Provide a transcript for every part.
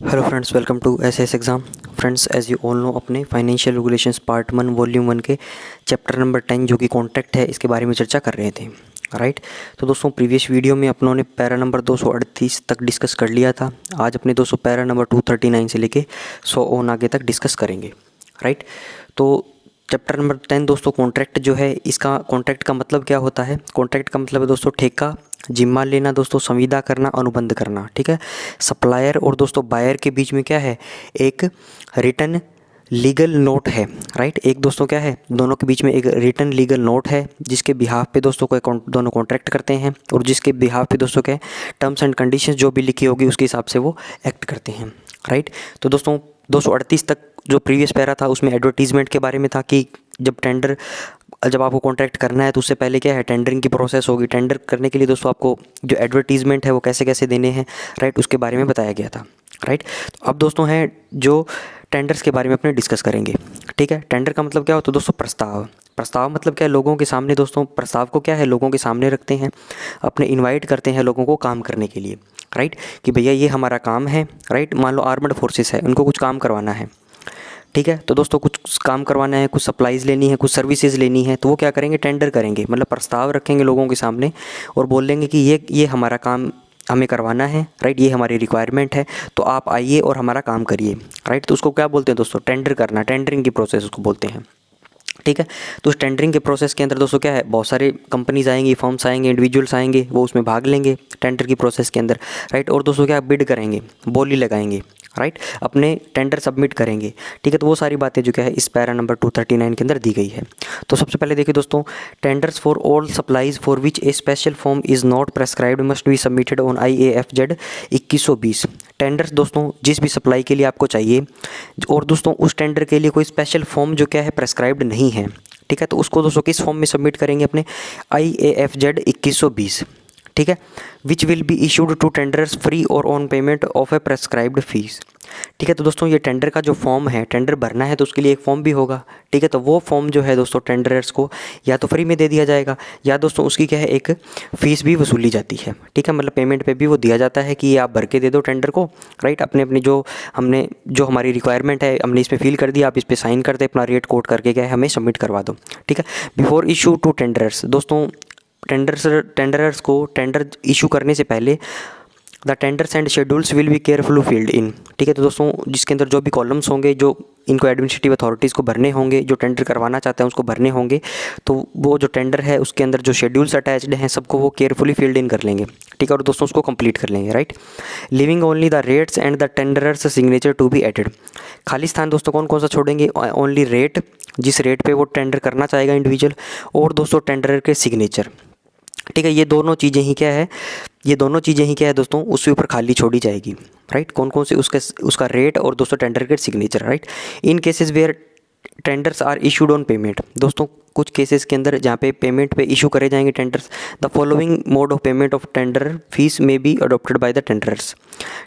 Hello friends, welcome to SS exam. Friends, as you all know, अपने financial regulations part 1 volume 1 के chapter number 10 जो कि contract है, इसके बारे में चर्चा कर रहे थे। राइट। तो दोस्तों, प्रीवियस वीडियो में अपनों ने पैरा नंबर 238 तक डिस्कस कर लिया था। आज अपने दोस्तों पैरा नंबर 239 से लेके 100 ऑन आगे तक डिस्कस करेंगे। राइट। तो चैप्टर नंबर 10 दोस्तों, कॉन्ट्रैक्ट जो है, इसका कॉन्ट्रैक्ट का मतलब क्या होता है? कॉन्ट्रैक्ट का मतलब है दोस्तों ठेका, जिम्मा लेना दोस्तों, संविदा करना, अनुबंध करना। ठीक है। सप्लायर और दोस्तों बायर के बीच में क्या है? एक रिटन लीगल नोट है। राइट। एक दोस्तों क्या है, दोनों के बीच में एक रिटन लीगल नोट है, जिसके बिहाफ पे दोस्तों को दोनों कॉन्ट्रैक्ट करते हैं, और जिसके बिहाफ पे दोस्तों क्या है, टर्म्स एंड कंडीशंस जो भी लिखी होगी उसके हिसाब से वो एक्ट करते हैं। राइट। तो दोस्तों 238 तक जो प्रीवियस पैरा था उसमें एडवर्टीजमेंट के बारे में था कि जब आपको कॉन्ट्रैक्ट करना है तो उससे पहले क्या है, टेंडरिंग की प्रोसेस होगी। टेंडर करने के लिए दोस्तों आपको जो एडवर्टीजमेंट है वो कैसे कैसे देने हैं, राइट, उसके बारे में बताया गया था। राइट। तो अब दोस्तों हैं जो टेंडर्स के बारे में अपने डिस्कस करेंगे। ठीक है। टेंडर का मतलब क्या होता है दोस्तों? प्रस्ताव। प्रस्ताव मतलब क्या है? लोगों के सामने दोस्तों, प्रस्ताव को क्या है, लोगों के सामने रखते हैं, अपने इन्वाइट करते हैं लोगों को काम करने के लिए। राइट। कि भैया ये हमारा काम है। राइट। मान लो आर्मड फोर्सेस है, उनको कुछ काम करवाना है। ठीक है। तो दोस्तों कुछ काम करवाना है, कुछ सप्लाईज़ लेनी है, कुछ सर्विसेज लेनी है, तो वो क्या करेंगे? टेंडर करेंगे। मतलब प्रस्ताव रखेंगे लोगों के सामने और बोल देंगे कि ये हमारा काम हमें करवाना है। राइट। ये हमारी रिक्वायरमेंट है, तो आप आइए और हमारा काम करिए। राइट। तो उसको क्या बोलते हैं दोस्तों? टेंडर करना। टेंडरिंग की प्रोसेस उसको बोलते हैं। ठीक है। तो उस टेंडरिंग के प्रोसेस के अंदर दोस्तों क्या है, बहुत सारे कंपनीज आएंगी, फर्म्स आएंगे, इंडिविजुअल्स आएंगे, वो उसमें भाग लेंगे टेंडर की प्रोसेस के अंदर। राइट। और दोस्तों क्या, बिड करेंगे, बोली लगाएंगे। राइट। अपने टेंडर सबमिट करेंगे। ठीक है। तो वो सारी बातें जो क्या है इस पैरा नंबर 239 के अंदर दी गई है। तो सबसे पहले देखिए दोस्तों, tenders for all supplies for which A special form is not prescribed must be submitted on IAFZ 2120। Tenders दोस्तों जिस भी सप्लाई के लिए आपको चाहिए, और दोस्तों उस टेंडर के लिए कोई स्पेशल फॉर्म जो क्या है प्रेस्क्राइब्ड नहीं है। ठीक है। तो उसको दोस्तों किस फॉर्म में सबमिट करेंगे? अपने IAFZ 2120। ठीक है। Which will be issued to tenders free और on payment of a prescribed fees. ठीक है। तो दोस्तों ये टेंडर का जो फॉर्म है, टेंडर भरना है तो उसके लिए एक फॉर्म भी होगा। ठीक है। तो वो फॉर्म जो है दोस्तों टेंडरर्स को या तो फ्री में दे दिया जाएगा, या दोस्तों उसकी क्या है, एक फ़ीस भी वसूली जाती है। ठीक है। मतलब पेमेंट पे भी वो दिया जाता है कि ये आप भर के दे दो टेंडर को। राइट। अपने अपनी जो हमारी रिक्वायरमेंट है हमने इस पर फिल कर दिया, आप इस पर साइन कर दे, अपना रेट कोट करके क्या है हमें सबमिट करवा दो। ठीक है। बिफोर इशू टू टेंडरर्स, दोस्तों टेंडरर्स को टेंडर इशू करने से पहले the tenders and schedules will be carefully filled in. ठीक है। तो दोस्तों जिसके अंदर जो भी कॉलम्स होंगे, जो इनको एडमिनिस्ट्रेटिव अथॉरिटीज़ को भरने होंगे, जो टेंडर करवाना चाहते हैं उसको भरने होंगे, तो वो जो टेंडर है उसके अंदर जो शेड्यूल्स अटैच्ड हैं सबको वो केयरफुली फिल्ड इन कर लेंगे। ठीक है। और दोस्तों उसको कंप्लीट कर लेंगे। Right. Leaving only the rates and the tenderers signature to be added. खाली स्थान दोस्तों कौन कौन सा छोड़ेंगे? ओनली रेट, जिस रेट पे वो टेंडर करना चाहेगा इंडिविजुअल, और दोस्तों टेंडरर के सिग्नेचर। ठीक है। ये दोनों चीज़ें ही क्या है दोस्तों, उसके ऊपर खाली छोड़ी जाएगी। राइट। कौन कौन से? उसका रेट और दोस्तों टेंडर के signature. Right. In cases where tenders are issued on payment, दोस्तों कुछ केसेस के अंदर जहाँ पे पेमेंट पे इशू करे जाएंगे tenders, the following mode of payment of tender fees may be adopted by the tenders.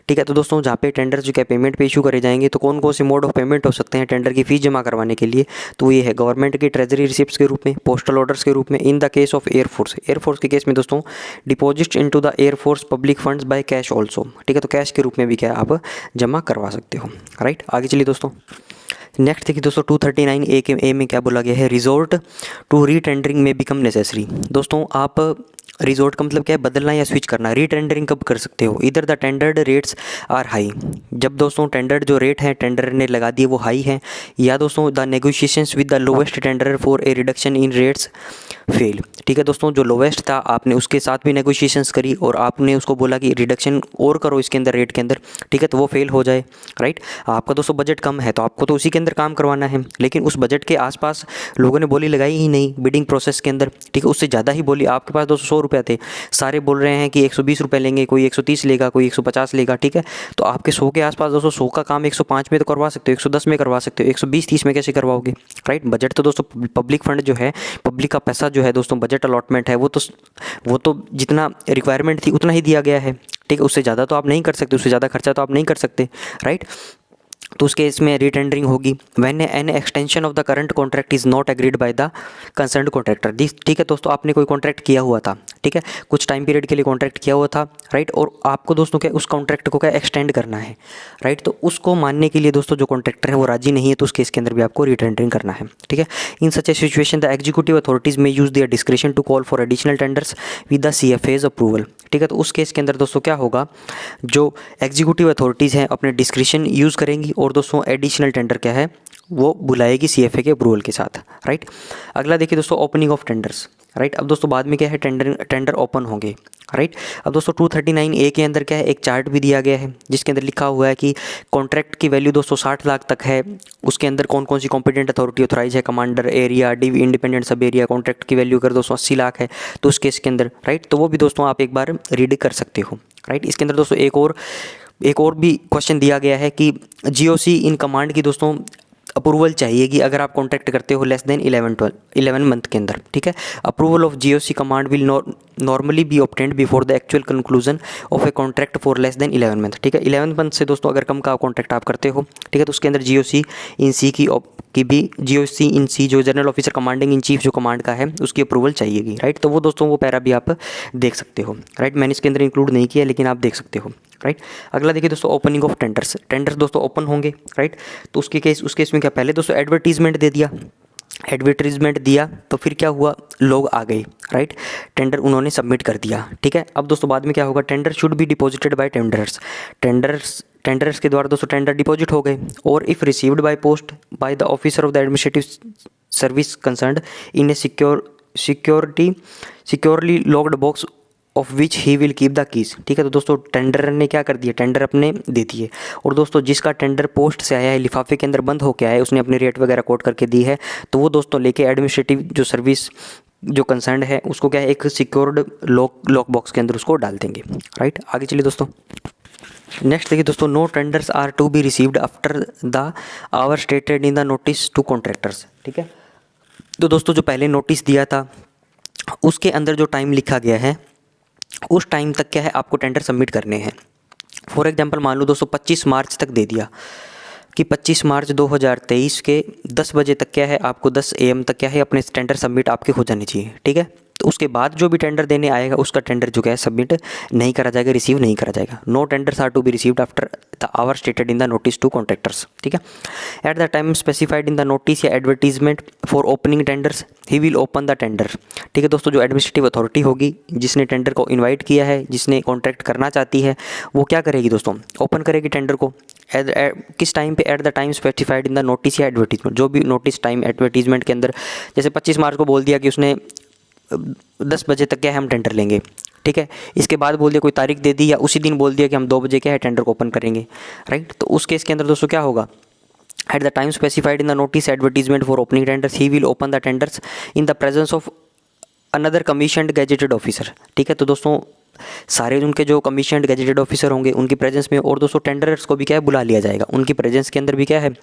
ठीक है। तो दोस्तों जहाँ पे टेंडर्स जो क्या पेमेंट पे इशू करे जाएंगे, तो कौन कौन से मोड ऑफ पेमेंट हो सकते हैं टेंडर की फीस जमा करवाने के लिए? तो ये है गवर्नमेंट की ट्रेजरी रिसिप्ट्स के रूप में, पोस्टल ऑर्डर्स के रूप में। इन द केस ऑफ एयरफोर्स के केस में दोस्तों deposit into the air force public funds by cash also. ठीक है। तो कैश के रूप में भी क्या आप जमा करवा सकते हो। राइट। आगे चलिए दोस्तों, नेक्स्ट देखिए दोस्तों 239A के ए में क्या बोला गया है? रिजोर्ट टू रीटेंडरिंग में बिकम नेसेसरी। दोस्तों आप रिजोर्ट का मतलब क्या है? बदलना या स्विच करना। रीटेंडरिंग कब कर सकते हो? इधर the tendered rates are high, जब दोस्तों टेंडर्ड जो रेट है टेंडर ने लगा दिए वो हाई है, या दोस्तों the negotiations with the lowest tender for a reduction in rates fail. ठीक है। दोस्तों जो लोवेस्ट था आपने उसके साथ भी नेगोशिएशंस करी और आपने उसको बोला कि रिडक्शन और करो इसके अंदर, रेट के अंदर। ठीक है। तो वो फेल हो जाए। राइट। आपका दोस्तों बजट कम है तो आपको तो उसी के अंदर काम करवाना है, लेकिन उस बजट के आसपास लोगों ने बोली लगाई ही नहीं बिडिंग प्रोसेस के अंदर। ठीक है। उससे ज़्यादा ही बोली, आपके पास दोस्तों 100 रुपये थे, सारे बोल रहे हैं कि 120 रुपये लेंगे, कोई 130 लेगा, कोई 150 लेगा। ठीक है। तो आपके 100 के आसपास दोस्तों 100 का काम 105 में तो करवा सकते हो, 110 में करवा सकते हो, 120-30 में कैसे करवाओगे? राइट। बजट तो दोस्तों पब्लिक फंड जो है, पब्लिक का पैसा जो है दोस्तों, बजट अलॉटमेंट है, वो तो जितना रिक्वायरमेंट थी उतना ही दिया गया है। ठीक है। उससे ज़्यादा तो आप नहीं कर सकते, उससे ज़्यादा खर्चा तो आप नहीं कर सकते। राइट। तो उस केस में रीटेंडरिंग होगी when an extension of the current contract is not agreed by the concerned contractor. ठीक है दोस्तों, आपने कोई कॉन्ट्रैक्ट किया हुआ था, ठीक है, कुछ टाइम पीरियड के लिए कॉन्ट्रैक्ट किया हुआ था, राइट, और आपको दोस्तों क्या उस कॉन्ट्रैक्ट को क्या एक्सटेंड करना है, राइट, तो उसको मानने के लिए दोस्तों जो कॉन्ट्रैक्टर है वो राजी नहीं है, तो उस केस के अंदर भी आपको रीटेंडरिंग करना है, ठीक है। In such a situation the executive authorities may use their discretion to call for additional tenders with the CFA's approval. ठीक है, तो उस केस के अंदर दोस्तों क्या होगा, जो एग्जीक्यूटिव अथॉरिटीज़ हैं अपने डिस्क्रिशन यूज़ करेंगी और दोस्तों एडिशनल टेंडर क्या है वो बुलाएगी CFA के अप्रूवल के साथ, राइट। अगला देखिए दोस्तों, ओपनिंग ऑफ टेंडर्स, राइट। अब दोस्तों बाद में क्या है, टेंडर ओपन होंगे, राइट। अब दोस्तों 239A के अंदर क्या है, एक चार्ट भी दिया गया है जिसके अंदर लिखा हुआ है कि कॉन्ट्रैक्ट की वैल्यू दोस्तों 60 लाख तक है, उसके अंदर कौन कौन सी कॉम्पिटेंट अथॉरिटी ऑथराइज है, कमांडर, एरिया, DV, इंडिपेंडेंट सब एरिया। कॉन्ट्रैक्ट की वैल्यू अगर दोस्तों 80 लाख है तो उस केस के अंदर, राइट, तो वो भी दोस्तों आप एक बार रीड कर सकते हो, राइट। इसके अंदर दोस्तों एक और भी क्वेश्चन दिया गया है कि GOC इन कमांड की दोस्तों अप्रूवल चाहिए कि अगर आप कॉन्ट्रैक्ट करते हो लेस देन 11 मंथ के अंदर, ठीक है। Approval of GOC command will normally B obtained before the actual conclusion of a contract for less than 11 month, ठीक है। 11 मंथ से दोस्तों अगर कम का कॉन्ट्रैक्ट आप करते हो, ठीक है, तो उसके अंदर GOC इन सी की भी GOC इन सी जो general officer commanding in chief जो कमांड का है उसकी अप्रूवल चाहिएगी, राइट। तो वो दोस्तों वो पैरा भी आप देख सकते हो, राइट। मैंने इसके अंदर इंक्लूड नहीं किया लेकिन आप देख सकते हो, राइट। अगला देखिए दोस्तों, ओपनिंग ऑफ टेंडर्स दोस्तों ओपन होंगे, राइट। तो उस केस में क्या, पहले दोस्तों एडवर्टीजमेंट दिया तो फिर क्या हुआ, लोग आ गए, राइट, टेंडर उन्होंने सबमिट कर दिया, ठीक है। अब दोस्तों बाद में क्या होगा, tender should be deposited bye tenders के द्वारा दोस्तों टेंडर डिपॉजिट हो गए, और if received by post by the officer of the administrative service concerned in A securely locked box of which he will keep the keys, ठीक है। तो दोस्तों टेंडर ने क्या कर दिया, टेंडर अपने दे दिए, और दोस्तों जिसका टेंडर पोस्ट से आया है, लिफाफे के अंदर बंद होकर आया है, उसने अपनी रेट वगैरह कोट करके दी है, तो वो दोस्तों लेके एडमिनिस्ट्रेटिव जो सर्विस जो कंसर्न है उसको क्या है, एक सिक्योर्ड लॉक बॉक्स के अंदर उसको डाल देंगे, राइट। आगे चलिए दोस्तों, नेक्स्ट देखिए दोस्तों, no tenders are to be received after the hour stated in the notice to contractors, ठीक है। तो दोस्तों जो पहले नोटिस दिया था उसके अंदर जो टाइम लिखा गया है उस टाइम तक क्या है आपको टेंडर सबमिट करने हैं। फॉर एग्जांपल मान लो दोस्तों 25 मार्च तक दे दिया कि 25 मार्च 2023 के 10 बजे तक क्या है आपको 10 AM तक क्या है अपने टेंडर सबमिट आपके हो जाने चाहिए, ठीक है। तो उसके बाद जो भी टेंडर देने आएगा उसका टेंडर जो क्या है सबमिट नहीं करा जाएगा, रिसीव नहीं करा जाएगा। No tenders are to be received after the hour stated in the notice to contractors, ठीक है। At the time specified in the notice या advertisement for opening tenders he will open the tender, ठीक है दोस्तों। जो administrative authority होगी जिसने tender को इन्वाइट किया है, जिसने कॉन्ट्रैक्ट करना चाहती है, वो क्या करेगी दोस्तों, ओपन करेगी टेंडर को। किस टाइम पे, eight the time specified in the notice या एडवर्टीजमेंट, जो भी नोटिस टाइम एडवर्टीजमेंट के अंदर, जैसे 25 मार्च को बोल दिया कि उसने 10 बजे तक क्या है हम टेंडर लेंगे, ठीक है। इसके बाद बोल दिया कोई तारीख दे दी, या उसी दिन बोल दिया कि हम 2 बजे क्या है टेंडर को ओपन करेंगे, राइट। तो उस केस के अंदर दोस्तों क्या होगा, eight the time specified in the notice advertisement for opening tenders he will open the tenders in the presence of another commissioned gazetted officer, ठीक है। तो दोस्तों सारे उनके जो कमीशनड गैजेटेड ऑफिसर होंगे उनकी प्रेजेंस में, और दोस्तों टेंडर्स को भी क्या है बुला लिया जाएगा, उनकी प्रेजेंस के अंदर भी क्या है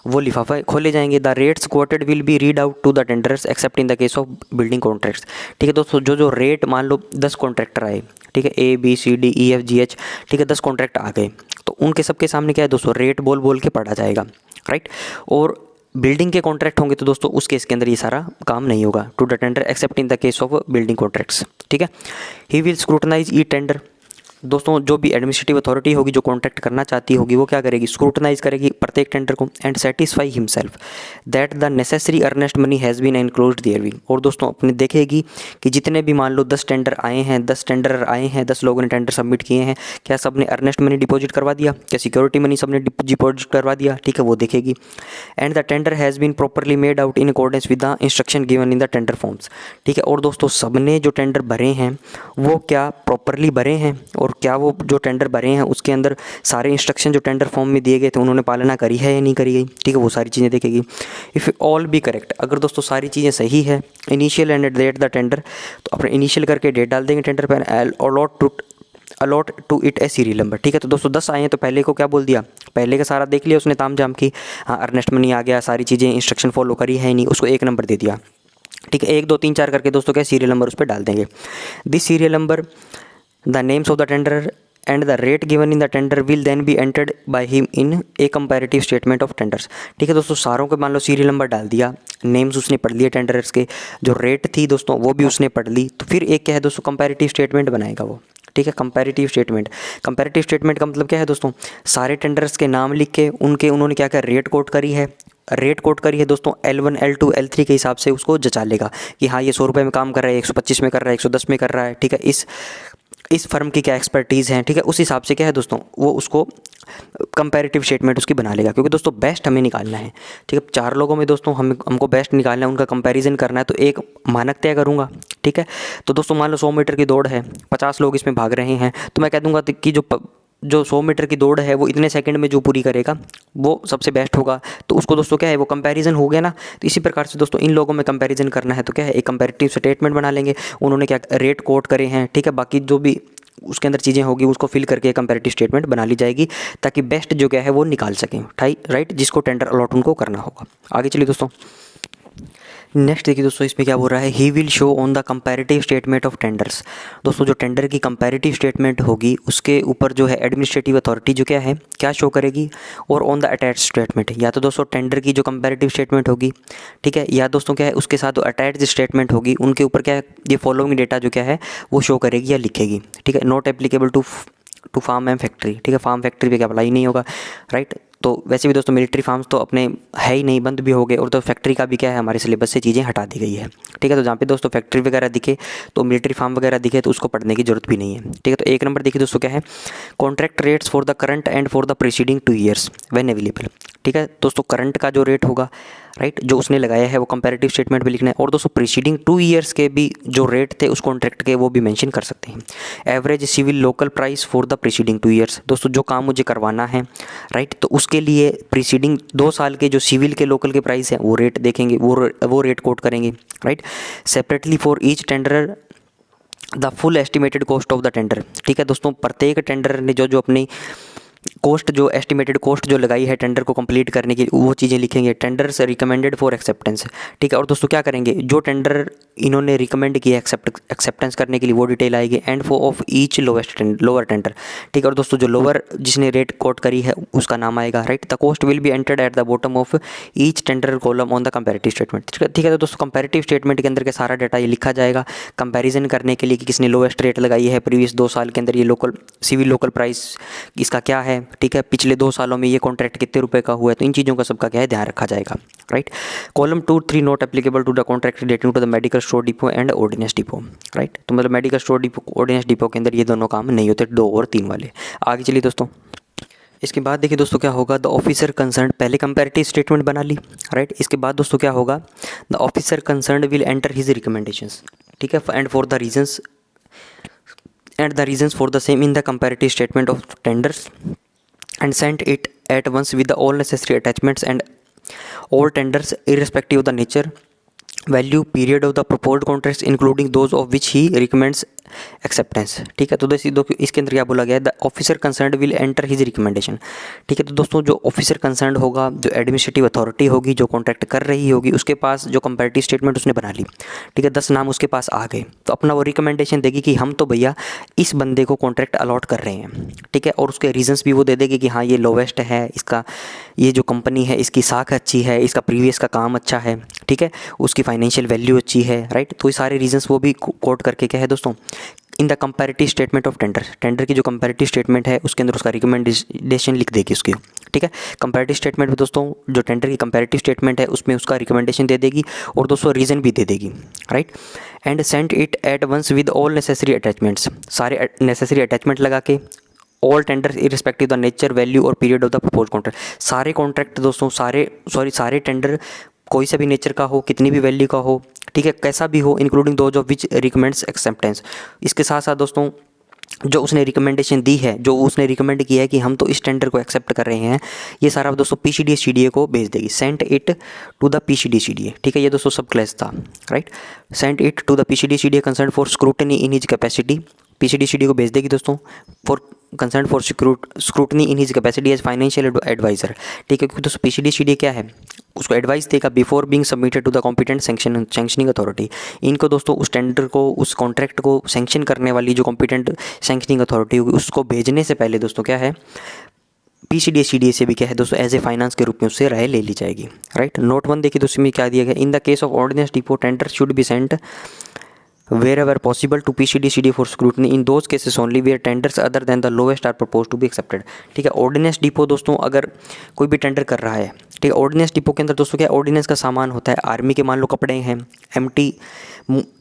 वो लिफाफा खोले जाएंगे। The rates quoted will be read out to the tenders except in the case of building contracts, ठीक है दोस्तों। जो रेट मान लो 10 कॉन्ट्रैक्टर आए, ठीक है, ABCDEFGH, ठीक है, 10 कॉन्ट्रैक्ट आ गए, तो उनके सबके सामने क्या है दोस्तों रेट बोल के पढ़ा जाएगा, राइट। और बिल्डिंग के कॉन्ट्रैक्ट होंगे तो दोस्तों उस केस के अंदर ये सारा काम नहीं होगा, to the tender except in the case of building contracts, ठीक है। He will scrutinize e tender, दोस्तों जो भी एडमिनिस्ट्रेटिव अथॉरिटी होगी जो कॉन्ट्रैक्ट करना चाहती होगी वो क्या करेगी, स्क्रूटनाइज करेगी प्रत्येक टेंडर को, and satisfy himself that the necessary earnest money has been enclosed therewith, और दोस्तों अपने देखेगी कि जितने भी मान लो 10 टेंडर आए हैं, 10 लोगों ने टेंडर सबमिट किए हैं, क्या सब ने अर्नेस्ट मनी डिपॉजिट करवा दिया, क्या सिक्योरिटी मनी सब ने डिपॉजिट करवा दिया, ठीक है, वो देखेगी। And the tender has been properly made out in accordance with the instruction given in the tender forms, ठीक है। और दोस्तों सब ने जो टेंडर भरे हैं वो क्या प्रॉपरली भरे हैं, और क्या वो जो टेंडर भरे हैं उसके अंदर सारे इंस्ट्रक्शन जो टेंडर फॉर्म में दिए गए थे उन्होंने पालना करी है या नहीं करी गई, ठीक है, वो सारी चीज़ें देखेगी। इफ़ ऑल बी करेक्ट, अगर दोस्तों सारी चीज़ें सही है, initial and date the tender, तो अपने इनिशियल करके डेट डाल देंगे टेंडर पर, allot to it a serial number, ठीक है। तो दोस्तों 10 आए हैं तो पहले को क्या बोल दिया, पहले का सारा देख लिया उसने ताम जाम की, हाँ अर्नेस्ट मनी आ गया, सारी चीज़ें इंस्ट्रक्शन फॉलो करी है नहीं, उसको 1 नंबर दे दिया, ठीक है। 1 2 3 4 करके दोस्तों क्या सीरियल नंबर उस पर डाल देंगे। This serial number, the names of the tender and the rate given in the tender will then be entered by him in a comparative statement of tenders. ठीक है दोस्तों, सारों के मान लो सीरियल नंबर डाल दिया, नेम्स उसने पढ़ लिए टेंडर्स के, जो रेट थी दोस्तों वो भी उसने पढ़ ली, तो फिर एक क्या है दोस्तों, कंपैरेटिव स्टेटमेंट बनाएगा वो। ठीक है, कंपैरेटिव स्टेटमेंट का मतलब क्या है दोस्तों, सारे टेंडर्स के नाम लिख के उन्होंने क्या रेट कोट करी है दोस्तों, L1 L2 L3 के हिसाब से उसको जचा लेगा कि हाँ ये 100 रुपये में काम कर रहा है, 125 में कर रहा है, 110 में कर रहा है। ठीक है, इस फर्म की क्या एक्सपर्टीज़ है, ठीक है, उस हिसाब से क्या है दोस्तों वो उसको कंपैरेटिव स्टेटमेंट उसकी बना लेगा। क्योंकि दोस्तों बेस्ट हमें निकालना है। ठीक है, 4 लोगों में दोस्तों हमको बेस्ट निकालना है, उनका कंपैरिजन करना है, तो एक मानक तय करूँगा। ठीक है, तो दोस्तों मान लो 100 मीटर की दौड़ है, 50 लोग इसमें भाग रहे हैं, तो मैं कह दूँगा कि जो 100 मीटर की दौड़ है वो इतने सेकंड में जो पूरी करेगा वो सबसे बेस्ट होगा। तो उसको दोस्तों क्या है, वो कंपैरिजन हो गया ना। तो इसी प्रकार से दोस्तों इन लोगों में कंपैरिजन करना है, तो क्या है, एक कंपैरेटिव स्टेटमेंट बना लेंगे। उन्होंने क्या रेट कोट करे हैं, ठीक है, बाकी जो भी उसके अंदर चीज़ें होगी उसको फिल करके कंपैरेटिव स्टेटमेंट बना ली जाएगी, ताकि बेस्ट जो क्या है वो निकाल सकें। राइट, जिसको टेंडर अलॉट उनको करना होगा। आगे चलिए दोस्तों, नेक्स्ट देखिए दोस्तों, इसमें क्या बोल रहा है, he will show on the comparative statement of tenders. दोस्तों जो टेंडर की कंपैरेटिव स्टेटमेंट होगी उसके ऊपर जो है एडमिनिस्ट्रेटिव अथॉरिटी जो क्या शो करेगी, और ऑन द अटैच्ड स्टेटमेंट, या तो दोस्तों टेंडर की जो कंपैरेटिव स्टेटमेंट होगी, ठीक है, या दोस्तों क्या है उसके साथ जो अटैच्ड स्टेटमेंट होगी उनके ऊपर क्या है ये फॉलोइंग डेटा जो क्या है वो शो करेगी या लिखेगी। ठीक है, not applicable to farm and factory. ठीक है, फार्म फैक्ट्री पे क्या अप्लाई नहीं होगा। राइट, तो वैसे भी दोस्तों मिलिट्री फार्म्स तो अपने है ही नहीं, बंद भी हो गए, और तो फैक्ट्री का भी क्या है हमारे सिलेबस से चीज़ें हटा दी गई है। ठीक है, तो जहाँ पे दोस्तों फैक्ट्री वगैरह दिखे, तो मिलिट्री फार्म वगैरह दिखे, तो उसको पढ़ने की जरूरत भी नहीं है। ठीक है, तो 1 नंबर देखिए दोस्तों क्या है, contract rates for the current and for the preceding 2 years when available. ठीक है, दोस्तों करंट का जो रेट होगा, राइट, जो उसने लगाया है वो कंपैरेटिव स्टेटमेंट में लिखना है, और दोस्तों प्रीसीडिंग 2 ईयर्स के भी जो रेट थे उस कॉन्ट्रैक्ट के वो भी मेंशन कर सकते हैं। Average civil local price for the preceding 2 years, दोस्तों जो काम मुझे करवाना है, राइट, तो उसके लिए प्रीसीडिंग 2 साल के जो सिविल के लोकल के प्राइस हैं वो रेट देखेंगे, वो रेट कोट करेंगे। Right, separately for each tender the full estimated cost of the tender. ठीक है दोस्तों, प्रत्येक टेंडर ने जो अपनी कॉस्ट, जो एस्टिमेटेड कॉस्ट जो लगाई है टेंडर को कंप्लीट करने की, वो चीज़ें लिखेंगे। Tenders recommended for acceptance. ठीक है, और दोस्तों क्या करेंगे, जो टेंडर इन्होंने रिकमेंड किया एक्सेप्टेंस करने के लिए वो डिटेल आएगी, and for of each lower tender. ठीक है, और दोस्तों जो लोअर जिसने रेट कोट करी है उसका नाम आएगा। Right, the cost will be entered at the bottom of each tender column on the comparative statement. ठीक है, तो दोस्तों कंपैरेटिव स्टेटमेंट के अंदर के सारा डाटा ये लिखा जाएगा, कंपैरिजन करने के लिए कि किसने लोएस्ट रेट लगाई है प्रीवियस 2 साल के अंदर, ये सिविल लोकल प्राइस इसका क्या है। ठीक है, पिछले 2 सालों में ये कॉन्ट्रैक्ट कितने रुपए का हुआ है, तो इन चीज़ों का सबका क्या है ध्यान रखा जाएगा। Right, column 2 3 not applicable to the contract relating to the medical store depot and ordnance depot. Right, तो मतलब medical store depot, ordnance depot के अंदर ये दोनों काम नहीं होते, 2 और 3 वाले। आगे चलिए दोस्तों, इसके बाद देखिए दोस्तों क्या होगा, द ऑफिसर कंसर्न, पहले कंपैरेटिव स्टेटमेंट बना ली। राइट, इसके बाद दोस्तों क्या होगा, the officer concern will enter his recommendations. ठीक है, and for the reasons for the same in the comparative statement of tenders and sent it at once with the all necessary attachments and all tenders irrespective of the nature, value, period of the proposed contracts including those of which he recommends acceptance. ठीक है, तो इसके अंदर क्या बोला गया है, the officer concerned will enter his recommendation. ठीक है, तो दोस्तों जो ऑफिसर कंसर्न्ड होगा, जो एडमिनिस्ट्रेटिव अथॉरिटी होगी जो कॉन्ट्रैक्ट कर रही होगी, उसके पास जो कंपैरेटिव स्टेटमेंट उसने बना ली, ठीक है, 10 नाम उसके पास आ गए, तो अपना वो रिकमेंडेशन देगी कि हम तो भैया इस बंदे को कॉन्ट्रैक्ट अलॉट कर रहे हैं। ठीक है, और उसके रीजंस भी वो दे देगी कि हाँ ये लोवेस्ट है, इसका ये जो कंपनी है इसकी साख अच्छी है, इसका प्रीवियस का काम अच्छा है, ठीक है, उसकी फाइनेंशियल वैल्यू अच्छी है। राइट, तो ये सारे रीजंस वो भी कोट करके क्या है दोस्तों, in the comparative statement of tender की जो कंपैरेटिव स्टेटमेंट है उसके अंदर उसका रिकमेंडेशन लिख देगी उसकी। ठीक है, कंपैरेटिव स्टेटमेंट में दोस्तों जो टेंडर की कंपैरेटिव स्टेटमेंट है उसमें उसका रिकमेंडेशन दे देगी और दोस्तों रीज़न भी दे देगी। Right, and send it at once with all necessary attachments, सारे नेसेसरी अटैचमेंट लगा के, all tender irrespective the nature, value और period of the propose contract. सारे कॉन्ट्रैक्ट दोस्तों, सारे टेंडर कोई सा भी नेचर का हो, कितनी भी वैल्यू का हो, ठीक है, कैसा भी हो, including those of which recommends acceptance. इसके साथ साथ दोस्तों जो उसने रिकमेंडेशन दी है, जो उसने रिकमेंड किया है कि हम तो इस टेंडर को एक्सेप्ट कर रहे हैं, ये सारा दोस्तों PCDA को भेज देगी। Send it to the PCDA। ठीक है, ये दोस्तों सब क्लेस था। Right, send it to the PCDA concern for scrutiny in his capacity. PCDA को भेज देगी दोस्तों for concern for scrutiny in his capacity as financial adviser. ठीक है, क्योंकि दोस्तों PCD क्या है, उसको एडवाइस देगा before being submitted to the competent sanctioning authority. इनको दोस्तों उस टेंडर को, उस कॉन्ट्रैक्ट को सैंक्शन करने वाली जो कॉम्पिटेंट सैंक्शनिंग अथॉरिटी होगी, उसको भेजने से पहले दोस्तों क्या है, PCD से भी क्या है दोस्तों एज ए फाइनेंस के रूप में उससे राय ले ली जाएगी। राइट, नोट 1 देखिए दोस्तों में क्या दिया गया, in the case of ordnance depot tender should be sent wherever possible to PCD for scrutiny in those cases only where tenders other than the lowest are proposed to be accepted। ठीक है, ordinance depot दोस्तों अगर कोई भी tender कर रहा है, ठीक है, ऑर्डिनेंस डिपो के अंदर दोस्तों क्या ऑर्डिनेंस का सामान होता है, आर्मी के मान लो कपड़े हैं, MT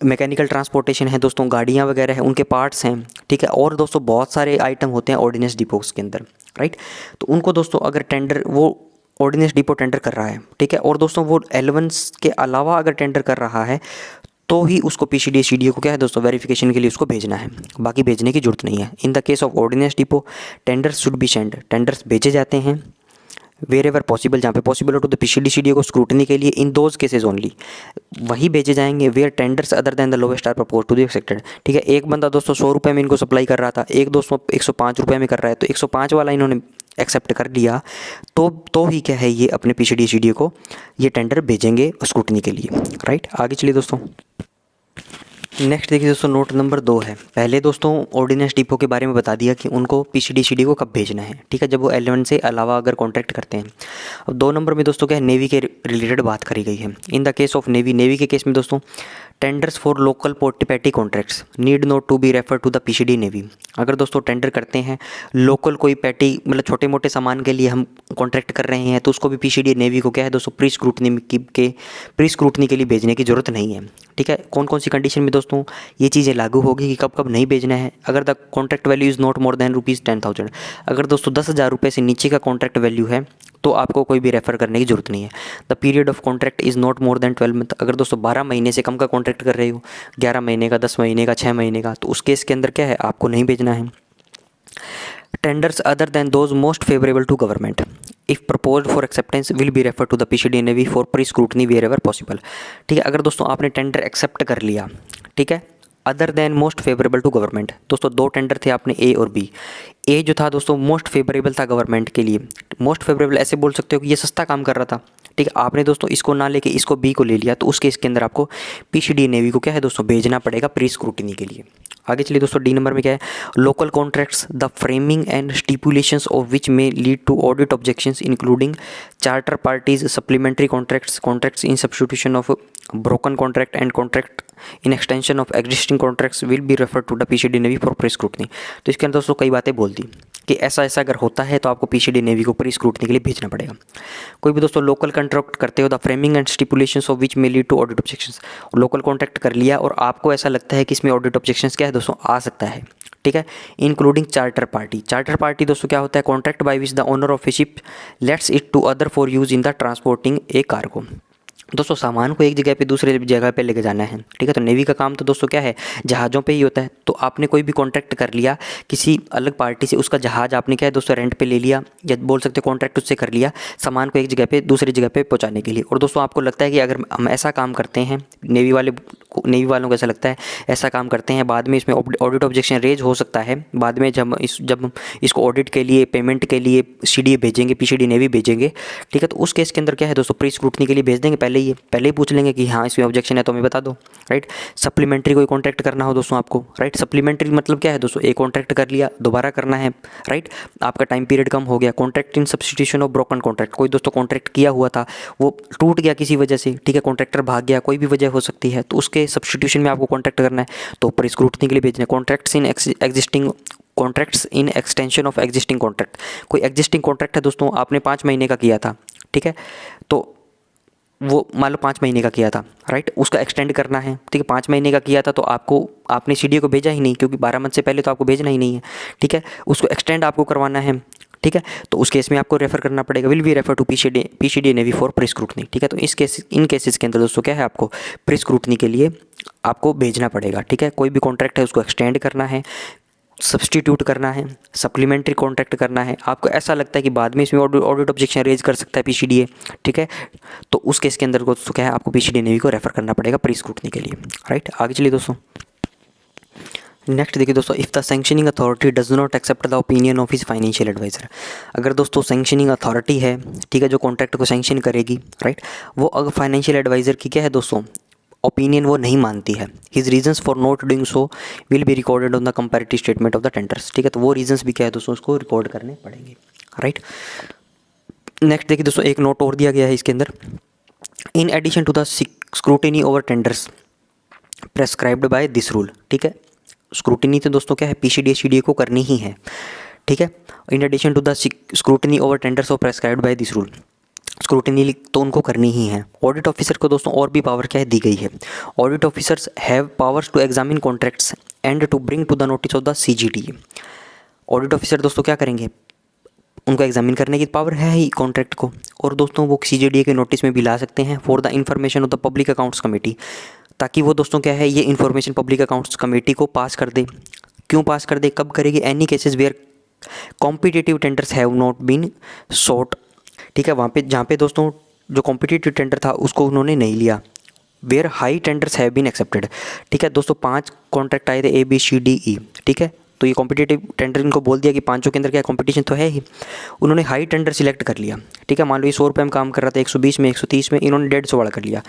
मैकेनिकल ट्रांसपोर्टेशन है दोस्तों, गाड़ियाँ वगैरह हैं, उनके पार्ट्स हैं, ठीक है, और दोस्तों बहुत सारे आइटम होते हैं ऑर्डिनेंस डिपोज के अंदर। राइट, तो उनको दोस्तों अगर टेंडर वो ऑर्डिनेंस डिपो टेंडर कर रहा है, ठीक है, और दोस्तों वो एलेवेंस के अलावा अगर टेंडर कर रहा है तो ही उसको PCD को क्या है दोस्तों वेरिफिकेशन के लिए उसको भेजना है, बाकी भेजने की जरूरत नहीं है। In the case of ordnance depot tenders should be send, tenders भेजे जाते हैं वेर एवर पॉसिबल, जहाँ पे पॉसिबल हो टू द PCD को स्क्रूटनी के लिए, इन दोज केसेज ओनली वही भेजे जाएंगे where tenders other than the lowest are propose to be accepted. ठीक है, एक बंदा दोस्तों 100 रुपये में इनको सप्लाई कर रहा था, एक दोस्तों 105 रुपये में कर रहा है, तो 105 वाला इन्होंने एक्सेप्ट कर लिया तो ही क्या है ये अपने PCD को ये टेंडर भेजेंगे स्क्रूटनी के लिए। राइट, आगे चलिए दोस्तों। नेक्स्ट देखिए दोस्तों, नोट नंबर 2 है। पहले दोस्तों ऑर्डिनेंस डिपो के बारे में बता दिया कि उनको PCD को कब भेजना है, ठीक है, जब वो एलेवन से अलावा अगर कॉन्ट्रैक्ट करते हैं। अब 2 नंबर में दोस्तों क्या है, नेवी के रिलेटेड बात करी गई है। In the case of navy के केस में दोस्तों tenders for local petty contracts need not to be refer to the PCD navy. अगर दोस्तों टेंडर करते हैं लोकल कोई पैटी मतलब छोटे मोटे सामान के लिए हम कॉन्ट्रैक्ट कर रहे हैं, तो उसको भी PCD नेवी को क्या है दोस्तों प्री स्क्रूटनी के लिए भेजने की ज़रूरत नहीं है। ठीक है, कौन कौन सी कंडीशन में दोस्तों ये चीज़ें लागू होगी कि कब कब नहीं भेजना है। अगर the contract value is not more than ₹10,000, अगर दोस्तों 10,000 रुपये से नीचे का कॉन्ट्रैक्ट वैल्यू है तो आपको कोई भी रेफ़र करने की ज़रूरत नहीं है। The period of contract is not more than 12 month, अगर दोस्तों 12 महीने से कम का कॉन्ट्रैक्ट कर रहे हो, 11 महीने का, 10 महीने का, 6 महीने का, तो उस केस के अंदर क्या है आपको नहीं भेजना है। Tenders other than those most favourable to government if proposed for acceptance will be refer to the PCD navy for pre scrutiny wherever possible. ठीक है, अगर दोस्तों आपने टेंडर एक्सेप्ट कर लिया, ठीक है, other than most favourable to government, दोस्तों 2 टेंडर थे आपने A और B। A जो था दोस्तों मोस्ट फेवरेबल था गवर्नमेंट के लिए, मोस्ट फेवरेबल ऐसे बोल सकते हो कि ये सस्ता काम कर रहा था। ठीक है, आपने दोस्तों इसको ना लेके इसको B को ले लिया, तो उस केस के अंदर आपको PCD नेवी को क्या है दोस्तों भेजना पड़ेगा प्री स्क्रूटनी के लिए। आगे चलिए दोस्तों, D नंबर में क्या है, local contracts the framing and stipulations of which may lead to audit objections including charter parties, supplementary contracts in substitution of broken contract and contract in extension of existing contracts will be refer to the PCD navy for pre scrutiny. तो इसके अंदर दोस्तों कई बातें बोल दी कि ऐसा अगर होता है तो आपको PCD नेवी को प्री स्क्रूटनी के लिए भेजना पड़ेगा। कोई भी दोस्तों लोकल कॉन्ट्रैक्ट करते हो the framing and stipulations of which may lead to audit objections, local contract कर लिया और आपको ऐसा लगता है कि इसमें ऑडिट ऑब्जेक्शंस क्या है दोस्तों आ सकता है। ठीक है, इंक्लूडिंग चार्टर पार्टी दोस्तों क्या होता है, contract by which the owner of a ship lets it to other for use in the transporting a cargo. दोस्तों सामान को एक जगह पे दूसरे जगह पे लेके जाना है। ठीक है, तो नेवी का काम तो दोस्तों क्या है जहाज़ों पे ही होता है। तो आपने कोई भी कॉन्ट्रैक्ट कर लिया किसी अलग पार्टी से, उसका जहाज़ आपने क्या है दोस्तों रेंट पे ले लिया, या बोल सकते हो कॉन्ट्रैक्ट उससे कर लिया सामान को एक जगह पे दूसरी जगह पे पहुंचाने के लिए। और दोस्तों आपको लगता है कि अगर हम ऐसा काम करते हैं, नेवी वालों को ऐसा लगता है ऐसा काम करते हैं, बाद में इसमें ऑडिट ऑब्जेक्शन रेज हो सकता है। बाद में जब इसको ऑडिट के लिए पेमेंट के लिए CDA भेजेंगे, PCD नेवी भेजेंगे। ठीक है, तो उस केस के अंदर क्या है दोस्तों प्री स्क्रूटनी के लिए भेज देंगे, पहले ही पूछ लेंगे कि हाँ इसमें ऑब्जेक्शन है तो हमें बता दो। राइट, सप्लीमेंट्री कोई कॉन्ट्रैक्ट करना हो दोस्तों आपको, राइट, सप्लीमेंट्री मतलब क्या है दोस्तों एक कॉन्ट्रैक्ट कर लिया दोबारा करना है। राइट, आपका टाइम पीरियड कम हो गया। Contract in substitution of broken contract, कोई दोस्तों कॉन्ट्रैक्ट किया हुआ था वो टूट गया किसी वजह से, ठीक है, कॉन्ट्रैक्टर भाग गया, कोई भी वजह हो सकती है, तो उसके सब्स्टिट्यूशन में आपको कॉन्ट्रैक्ट करना है तो प्री स्क्रूटनी के लिए भेजना है। Contracts in extension of existing contract, कोई एग्जिस्टिंग कॉन्ट्रैक्ट है दोस्तों आपने 5 महीने का किया था, ठीक है, तो वो मान लो 5 महीने का किया था, राइट, उसका एक्सटेंड करना है। ठीक है, 5 महीने का किया था तो आपने CDA को भेजा ही नहीं, क्योंकि 12 मंथ से पहले तो आपको भेजना ही नहीं है। ठीक है, उसको एक्सटेंड आपको करवाना है। ठीक है, तो उस केस में आपको रेफर करना पड़ेगा, will be refer to PCD navy for pre scrutiny. ठीक है, तो इन केसेस के अंदर दोस्तों क्या है आपको प्री स्क्रूटनी के लिए आपको भेजना पड़ेगा। ठीक है, कोई भी कॉन्ट्रैक्ट है उसको एक्सटेंड करना है, सब्स्टिट्यूट करना है, सप्लीमेंट्री कॉन्ट्रैक्ट करना है, आपको ऐसा लगता है कि बाद में इसमें ऑडिट ऑब्जेक्शन रेज कर सकता है PCDA। ठीक है, तो उस केस के अंदर दोस्तों क्या है आपको PCD नेवी को रेफर करना पड़ेगा प्री स्क्रूटनी के लिए। राइट, आगे चलिए दोस्तों। नेक्स्ट देखिए दोस्तों, if the sanctioning authority does not accept the opinion of his financial adviser. अगर दोस्तों सैंक्शनिंग अथॉरिटी है, ठीक है, जो कॉन्ट्रैक्ट को सैंक्शन करेगी, राइट, वो अगर फाइनेंशियल एडवाइज़र की क्या है दोस्तों ओपिनियन वो नहीं मानती है, his reasons for not doing so will be recorded on the comparative statement of the tenders. ठीक है, तो वो रीजंस भी क्या है दोस्तों उसको रिकॉर्ड करने पड़ेंगे, राइट। नेक्स्ट देखिए दोस्तों, एक नोट और दिया गया है इसके अंदर, in addition to the scrutiny over tenders prescribed by this rule. ठीक है, स्क्रूटिनी तो दोस्तों क्या है पीसीडीए सीडीए को करनी ही है, ठीक है। In addition to the scrutiny over tenders of prescribed by this rule, scrutiny तो उनको करनी ही है। ऑडिट ऑफिसर को दोस्तों और भी पावर क्या है दी गई है, audit officers have powers to examine contracts and to bring to the notice of the CGD. Audit officer दोस्तों क्या करेंगे, उनको एग्जामिन करने की पावर है ही कॉन्ट्रैक्ट को, और दोस्तों वो सीजीडी के नोटिस में भी ला सकते हैं for the information of the public accounts committee, ताकि वो दोस्तों क्या है ये इन्फॉर्मेशन पब्लिक अकाउंट्स कमेटी को पास कर दे। क्यों पास कर दे, कब करेगी, any cases where competitive tenders have not been sought. ठीक है, वहाँ पे जहाँ पे दोस्तों जो कॉम्पिटिटिव टेंडर था उसको उन्होंने नहीं लिया, where high tenders have been accepted. ठीक है दोस्तों, 5 कॉन्ट्रैक्ट आए थे ABCDE, ठीक है, तो ये कॉम्पिटिटिव टेंडर इनको बोल दिया कि पांचों के अंदर क्या कंपटीशन तो है ही, उन्होंने हाई टेंडर सिलेक्ट कर लिया। ठीक है, मान लो ये 100 रुपये में काम कर रहा था, 120 में 130 में, इन्होंने 150 वाला कर लिया।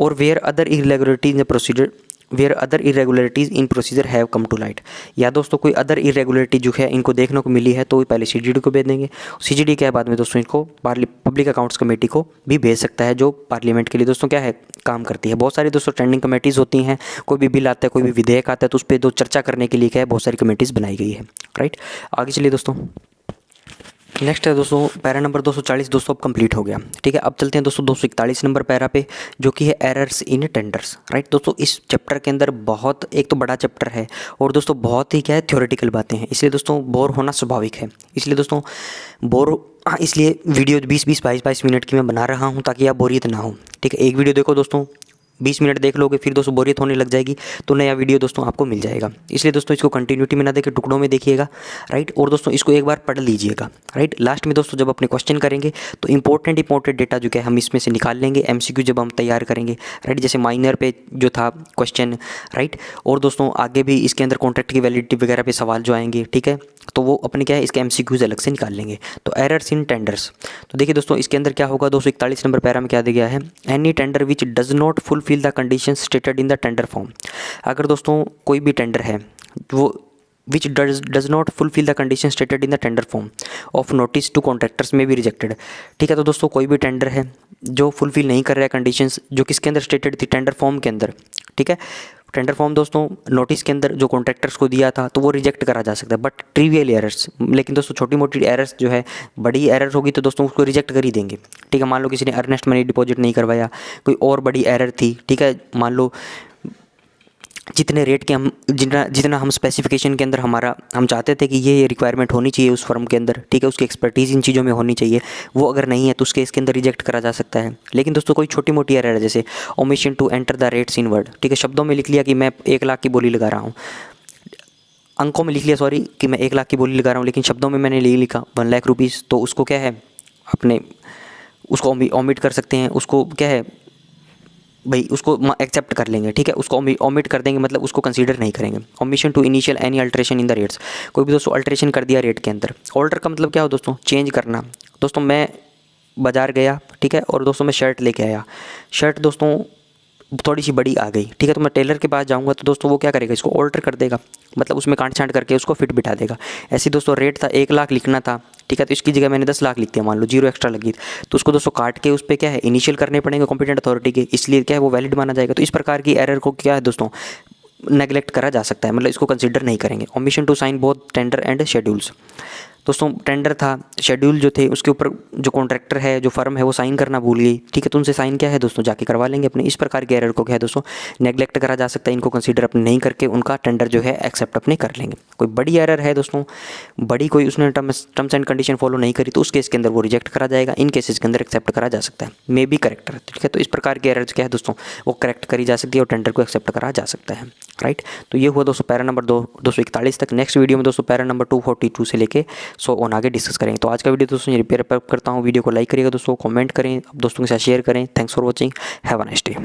और where other irregularities in procedure, where other irregularities in procedure have come to light, या दोस्तों कोई अदर इरेगुलरिटी जो है इनको देखने को मिली है तो पहले सीजीडी को भेज देंगे, सीजीडी के बाद में दोस्तों इनको पब्लिक अकाउंट्स कमेटी को भी भेज सकता है, जो पार्लियामेंट के लिए दोस्तों क्या है काम करती है। बहुत सारी दोस्तों स्टैंडिंग कमेटीज़ होती हैं, कोई भी बिल आता है, कोई भी विधेयक आता है, तो उस पर चर्चा करने के लिए क्या है बहुत सारी कमेटीज़ बनाई गई है, राइट। आगे चलिए दोस्तों, नेक्स्ट है दोस्तों पैरा नंबर 240 दोस्तों अब कंप्लीट हो गया। ठीक है, अब चलते हैं दोस्तों 241 नंबर पैरा पे, जो कि है एरर्स इन टेंडर्स, राइट। दोस्तों इस चैप्टर के अंदर बहुत एक तो बड़ा चैप्टर है और दोस्तों बहुत ही क्या है थ्योरेटिकल बातें हैं, इसलिए दोस्तों बोर होना स्वाभाविक है। इसलिए दोस्तों इसलिए वीडियो 20-20, 22-22 मिनट की मैं बना रहा हूँ ताकि आप बोरियत ना हो। ठीक है, एक वीडियो देखो दोस्तों 20 मिनट देख लोगे, फिर दोस्तों बोरियत होने लग जाएगी, तो नया वीडियो दोस्तों आपको मिल जाएगा। इसलिए दोस्तों इसको कंटिन्यूटी में ना देखे, टुकड़ों में देखिएगा, राइट। और दोस्तों इसको एक बार पढ़ लीजिएगा, राइट। लास्ट में दोस्तों जब अपने क्वेश्चन करेंगे तो इंपॉर्टेंट डेटा जो क्या है हम इसमें से निकाल लेंगे, MCQ जब हम तैयार करेंगे, राइट। जैसे माइनर पे जो था क्वेश्चन, राइट। और दोस्तों आगे भी इसके अंदर कॉन्ट्रैक्ट की वैलिडिटी वगैरह पे सवाल जो आएंगे, ठीक है, तो वो अपने क्या है इसके MCQs अलग से निकाल लेंगे। तो एरर्स इन टेंडर्स, तो देखिए दोस्तों इसके अंदर क्या होगा, 241 नंबर पैरा में क्या दिया गया है, any tender which does not fulfil the conditions stated in the tender form. अगर दोस्तों कोई भी टेंडर है वो which does not fulfil the condition stated in the tender form of notice to contractors may be rejected. ठीक है, तो दोस्तों कोई भी टेंडर है जो फुलफिल नहीं कर रहा है कंडीशंस जो किसके अंदर स्टेटेड थी, टेंडर फॉर्म के अंदर। ठीक है, टेंडर फॉर्म दोस्तों नोटिस के अंदर जो कॉन्ट्रैक्टर्स को दिया था तो वो रिजेक्ट करा जा सकता है, बट ट्रिवियल एरर्स, लेकिन दोस्तों छोटी मोटी एरर्स जो है, बड़ी एरर होगी तो दोस्तों उसको रिजेक्ट कर ही देंगे। ठीक है, मान लो किसी ने अर्नेस्ट मनी डिपॉजिट नहीं करवाया, कोई और बड़ी एरर थी, ठीक है, मान लो जितने रेट के हम जितना हम स्पेसिफिकेशन के अंदर हम चाहते थे कि ये रिक्वायरमेंट होनी चाहिए उस फर्म के अंदर, ठीक है, उसकी एक्सपर्टीज़ इन चीज़ों में होनी चाहिए, वो अगर नहीं है तो उसके इसके अंदर रिजेक्ट करा जा सकता है। लेकिन दोस्तों कोई छोटी मोटी एरर है, जैसे omission to enter the rates in word, ठीक है, शब्दों में लिख लिया कि मैं 1 लाख की बोली लगा रहा हूँ, अंकों में लिख लिया सॉरी कि मैं 1 लाख की बोली लगा रहा हूँ, लेकिन शब्दों में मैंने नहीं लिखा 1 लाख रुपीज़, तो उसको क्या है अपने उसको ओमिट कर सकते हैं, उसको क्या है भाई उसको एक्सेप्ट कर लेंगे। ठीक है, उसको ओमिट कर देंगे, मतलब उसको कंसीडर नहीं करेंगे। Omission to initial any alteration in the rates, कोई भी दोस्तों अल्ट्रेशन कर दिया रेट के अंदर। ऑल्टर का मतलब क्या हो दोस्तों, चेंज करना। दोस्तों मैं बाज़ार गया, ठीक है, और दोस्तों मैं शर्ट लेके आया, शर्ट दोस्तों थोड़ी सी बड़ी आ गई, ठीक है, तो मैं टेलर के पास जाऊंगा तो दोस्तों वो क्या करेगा, इसको ऑल्टर कर देगा, मतलब उसमें काट छांट करके उसको फिट बिठा देगा। ऐसे दोस्तों रेट था 1 लाख लिखना था, ठीक है, तो इसकी जगह मैंने 10 लाख लिख दिया, मान लो 0 एक्स्ट्रा लगी, तो उसको दोस्तों काट के उस पर क्या है इनिशियल करने पड़ेंगे कॉम्पिटेंट अथॉरिटी के, इसलिए क्या है वो वैलिड माना जाएगा। तो इस प्रकार की एरर को क्या है दोस्तों नेगलेक्ट करा जा सकता है, मतलब इसको कंसिडर नहीं करेंगे। Omission to sign both tender and schedules, दोस्तों टेंडर था, शेड्यूल जो थे उसके ऊपर जो कॉन्ट्रैक्टर है जो फर्म है वो साइन करना भूल गई, ठीक है, तो उनसे साइन क्या है दोस्तों जाके करवा लेंगे अपने। इस प्रकार के एरर को क्या है दोस्तों नेगलेक्ट करा जा सकता है, इनको कंसीडर अपने नहीं करके उनका टेंडर जो है एक्सेप्ट अपने कर लेंगे। कोई बड़ी एरर है दोस्तों, बड़ी कोई उसने टर्म्स एंड कंडीशन फॉलो नहीं करी तो उस केस के अंदर वो रिजेक्ट करा जाएगा, इन केसेस के अंदर एक्सेप्ट करा जा सकता है, मे बी करेक्ट, ठीक है। तो इस प्रकार के एरर क्या है दोस्तों वो करेक्ट करी जा सकती है और टेंडर को एक्सेप्ट करा जा सकता है, राइट। तो ये हुआ दोस्तों पैरा नंबर 241 तक। नेक्स्ट वीडियो में दोस्तों पैरा नंबर 242 से लेके 100 ऑन आगे डिस्कस करेंगे। तो आज का वीडियो दोस्तों ये रिपेयर करता हूँ, वीडियो को लाइक करिएगा दोस्तों, कमेंट करें, दोस्तों के साथ शेयर करें। Thanks for watching, have a nice day.